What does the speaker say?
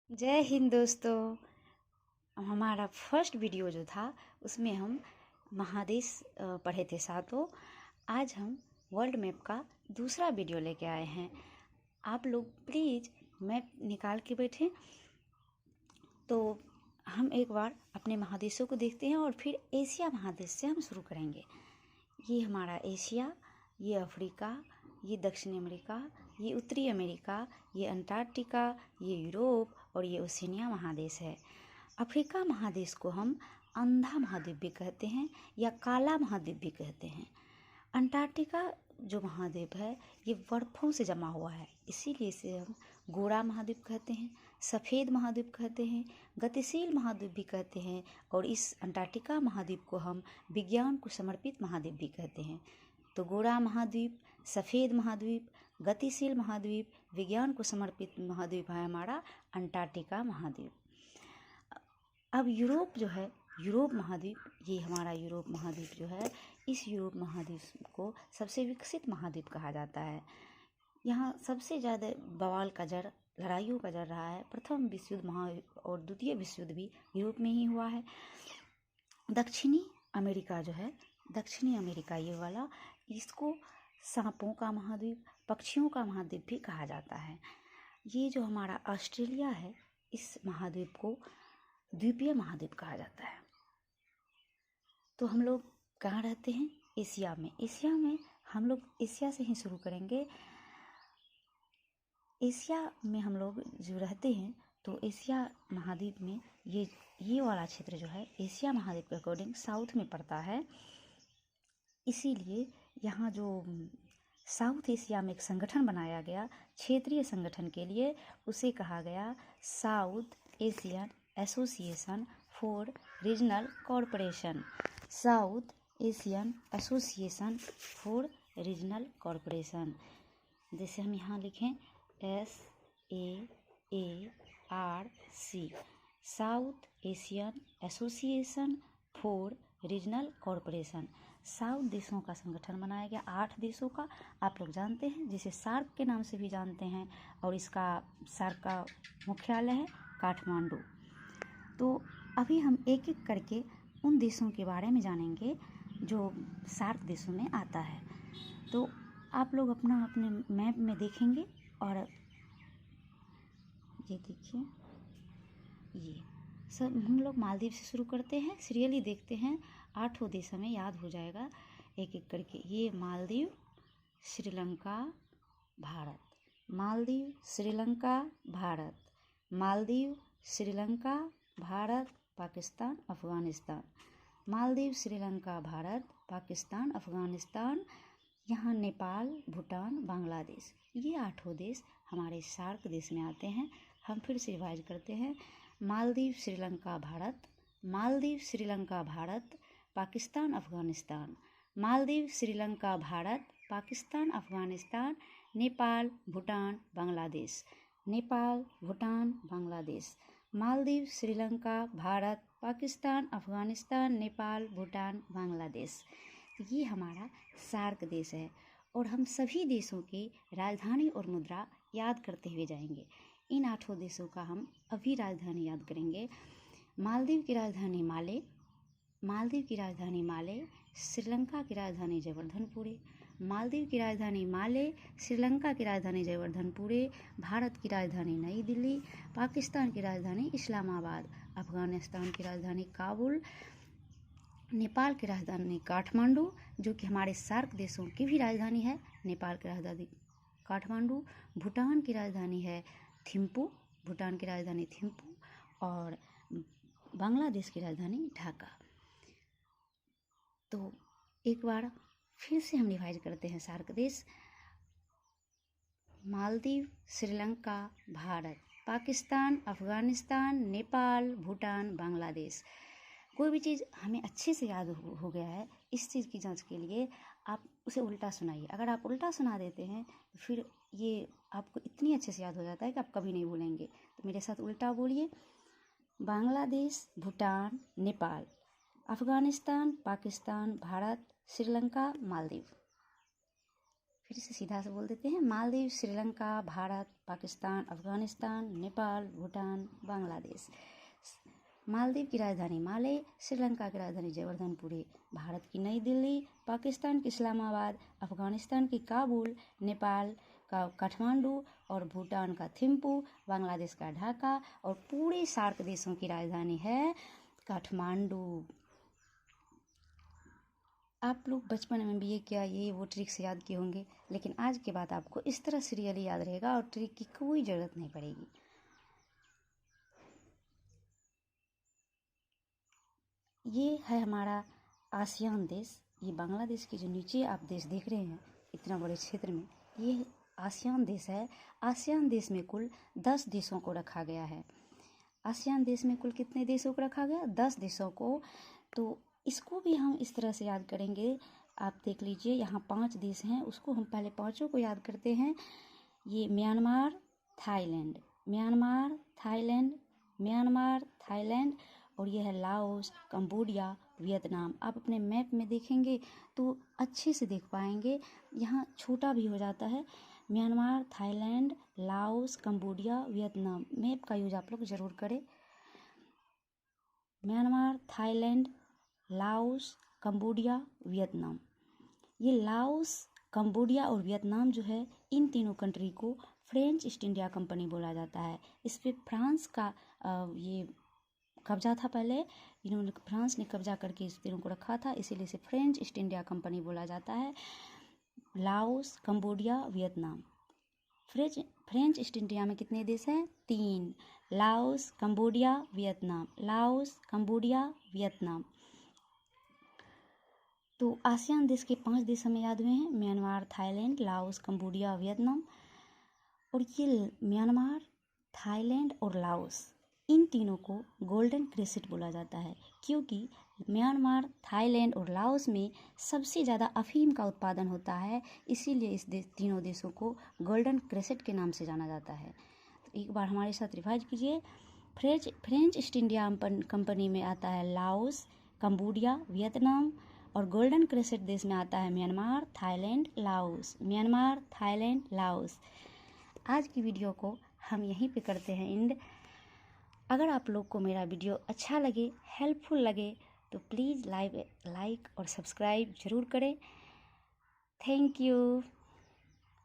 जय हिंद दोस्तों। हमारा फर्स्ट वीडियो जो था उसमें हम महादेश पढ़े थे सातों। आज हम वर्ल्ड मैप का दूसरा वीडियो लेके आए हैं। आप लोग प्लीज़ मैप निकाल के बैठें। तो हम एक बार अपने महादेशों को देखते हैं और फिर एशिया महादेश से हम शुरू करेंगे। ये हमारा एशिया, ये अफ्रीका, ये दक्षिण अमेरिका, ये उत्तरी अमेरिका, ये अंटार्कटिका, ये यूरोप और ये ओशिनिया महादेश है। अफ्रीका महादेश को हम अंधा महाद्वीप भी कहते हैं या काला महाद्वीप भी कहते हैं। अंटार्कटिका जो महाद्वीप है ये बर्फ़ों से जमा हुआ है, इसीलिए इसे हम गोरा महाद्वीप कहते हैं, सफ़ेद महाद्वीप कहते हैं, गतिशील महाद्वीप भी कहते हैं और इस अंटार्कटिका महाद्वीप को हम विज्ञान को समर्पित महाद्वीप भी कहते हैं। तो गोरा महाद्वीप, सफ़ेद महाद्वीप, गतिशील महाद्वीप, विज्ञान को समर्पित महाद्वीप है हमारा अंटार्कटिका महाद्वीप। अब यूरोप जो है, यूरोप महाद्वीप, ये हमारा यूरोप महाद्वीप जो है, इस यूरोप महाद्वीप को सबसे विकसित महाद्वीप कहा जाता है। यहाँ सबसे ज़्यादा बवाल का जड़, लड़ाइयों का जड़ रहा है। प्रथम विश्व युद्ध और द्वितीय विश्व युद्ध भी यूरोप में ही हुआ है। दक्षिणी अमेरिका जो है, दक्षिणी अमेरिका ये वाला, इसको सांपों का महाद्वीप, पक्षियों का महाद्वीप भी कहा जाता है। ये जो हमारा ऑस्ट्रेलिया है, इस महाद्वीप को द्वीपीय महाद्वीप कहा जाता है। तो हम लोग कहाँ रहते हैं? एशिया में। एशिया में हम लोग एशिया से ही शुरू करेंगे। एशिया में हम लोग जो रहते हैं, तो एशिया महाद्वीप में ये वाला क्षेत्र जो है एशिया महाद्वीप के अकॉर्डिंग साउथ में पड़ता है। इसीलिए यहाँ जो साउथ एशिया में एक संगठन बनाया गया क्षेत्रीय संगठन के लिए, उसे कहा गया south Asian association for regional corporation. South Asian association for regional corporation. जैसे हम यहाँ लिखें SAARC, south Asian association for regional corporation. South देशों का संगठन बनाया गया, 8 देशों का। आप लोग जानते हैं, जिसे सार्क के नाम से भी जानते हैं, और इसका सार्क का मुख्यालय है काठमांडू। तो अभी हम एक एक करके उन देशों के बारे में जानेंगे जो सार्क देशों में आता है। तो आप लोग अपने मैप में देखेंगे, और ये देखिए, ये सब हम लोग मालदीव से शुरू करते हैं। सीरियली देखते हैं, 8 देश हमें याद हो जाएगा एक एक करके। ये मालदीव, श्रीलंका, भारत, मालदीव, श्रीलंका, भारत, मालदीव, श्रीलंका, भारत, पाकिस्तान, अफ़गानिस्तान, मालदीव, श्रीलंका, भारत, पाकिस्तान, अफ़गानिस्तान, यहाँ नेपाल, भूटान, बांग्लादेश। ये 8 देश हमारे सार्क देश में आते हैं। हम फिर से रिवाइज करते हैं। मालदीव, श्रीलंका, भारत, मालदीव, श्रीलंका, भारत, पाकिस्तान, अफ़गानिस्तान, मालदीव, श्रीलंका, भारत, पाकिस्तान, अफ़गानिस्तान, नेपाल, भूटान, बांग्लादेश, नेपाल, भूटान, बांग्लादेश, मालदीव, श्रीलंका, भारत, पाकिस्तान, अफ़गानिस्तान, नेपाल, भूटान, बांग्लादेश। ये हमारा सार्क देश है। और हम सभी देशों की राजधानी और मुद्रा याद करते हुए जाएंगे। इन 8 देशों का हम अभी राजधानी याद करेंगे। मालदीव की राजधानी माले, मालदीव की राजधानी माले, श्रीलंका की राजधानी जयवर्धनपुरे, मालदीव की राजधानी माले, श्रीलंका की राजधानी जयवर्धनपुरे, भारत की राजधानी नई दिल्ली, पाकिस्तान की राजधानी इस्लामाबाद, अफ़गानिस्तान की राजधानी काबुल, नेपाल की राजधानी काठमांडू, जो कि हमारे सार्क देशों की भी राजधानी है। नेपाल की राजधानी काठमांडू, भूटान की राजधानी है थिम्पू, भूटान की राजधानी थिम्पू, और बांग्लादेश की राजधानी ढाका। तो एक बार फिर से हम रिवाइज करते हैं सार्क देश। मालदीव, श्रीलंका, भारत, पाकिस्तान, अफ़गानिस्तान, नेपाल, भूटान, बांग्लादेश। कोई भी चीज़ हमें अच्छे से याद हो गया है, इस चीज़ की जांच के लिए आप उसे उल्टा सुनाइए। अगर आप उल्टा सुना देते हैं तो फिर ये आपको इतनी अच्छे से याद हो जाता है कि आप कभी नहीं भूलेंगे। तो मेरे साथ उल्टा बोलिए। बांग्लादेश, भूटान, नेपाल, अफ़गानिस्तान, पाकिस्तान, भारत, श्रीलंका, मालदीव। फिर से सीधा से बोल देते हैं। मालदीव, श्रीलंका, भारत, पाकिस्तान, अफ़गानिस्तान, नेपाल, भूटान, बांग्लादेश। मालदीव की राजधानी माले, श्रीलंका की राजधानी जयवर्धनपुरी, भारत की नई दिल्ली, पाकिस्तान की इस्लामाबाद, अफ़गानिस्तान की काबुल, नेपाल का काठमांडू और भूटान का थिम्पू, बांग्लादेश का ढाका और पूरे सार्क देशों की राजधानी है काठमांडू। आप लोग बचपन में भी ये क्या ये वो ट्रिक्स याद किए होंगे, लेकिन आज के बाद आपको इस तरह से रियली याद रहेगा और ट्रिक की कोई ज़रूरत नहीं पड़ेगी। ये है हमारा आसियान देश। ये बांग्लादेश के जो नीचे आप देश देख रहे हैं इतना बड़े क्षेत्र में, ये आसियान देश है। आसियान देश में कुल 10 देशों को रखा गया है। आसियान देश में कुल कितने देशों को रखा गया? 10 देशों को। तो इसको भी हम इस तरह से याद करेंगे। आप देख लीजिए, यहाँ 5 देश हैं, उसको हम पहले पाँचों को याद करते हैं। ये Myanmar, Thailand, Myanmar, Thailand, Myanmar, Thailand, और ये है लाओस, कंबोडिया, वियतनाम। आप अपने मैप में देखेंगे तो अच्छे से देख पाएंगे, यहाँ छोटा भी हो जाता है। Myanmar, Thailand, Laos, Cambodia, Vietnam. Map का यूज आप लोग ज़रूर करें। Myanmar, Thailand, Laos, Cambodia, Vietnam. ये लाओस, कंबोडिया और वियतनाम जो है, इन तीनों कंट्री को फ्रेंच ईस्ट इंडिया कंपनी बोला जाता है। इस पर फ्रांस का ये कब्जा था पहले। फ्रांस ने कब्जा करके इस तीनों को रखा था, इसीलिए इसे फ्रेंच ईस्ट इंडिया कंपनी बोला जाता है। Laos, Cambodia, Vietnam. French east India में कितने देश हैं? 3। Laos, Cambodia, Vietnam. Laos, Cambodia, Vietnam. तो आसियान देश के 5 देश हमें याद हुए हैं, Myanmar, Thailand, Laos, Cambodia, Vietnam. और ये म्यांमार, थाईलैंड और लाओस, इन तीनों को गोल्डन क्रेसेंट बोला जाता है, क्योंकि म्यांमार, थाईलैंड और लाओस में सबसे ज़्यादा अफीम का उत्पादन होता है, इसीलिए इस तीनों देशों को गोल्डन क्रेसेंट के नाम से जाना जाता है। तो एक बार हमारे साथ रिवाइज कीजिए। फ्रेंच ईस्ट इंडिया कंपनी में आता है लाओस, कंबोडिया, वियतनाम, और गोल्डन क्रेसेंट देश में आता है Myanmar, Thailand, Laos. Myanmar, Thailand, Laos. आज की वीडियो को हम यहीं पे करते हैं एंड। अगर आप लोग को मेरा वीडियो अच्छा लगे, हेल्पफुल लगे, तो प्लीज़ लाइक और सब्सक्राइब ज़रूर करें। Thank you.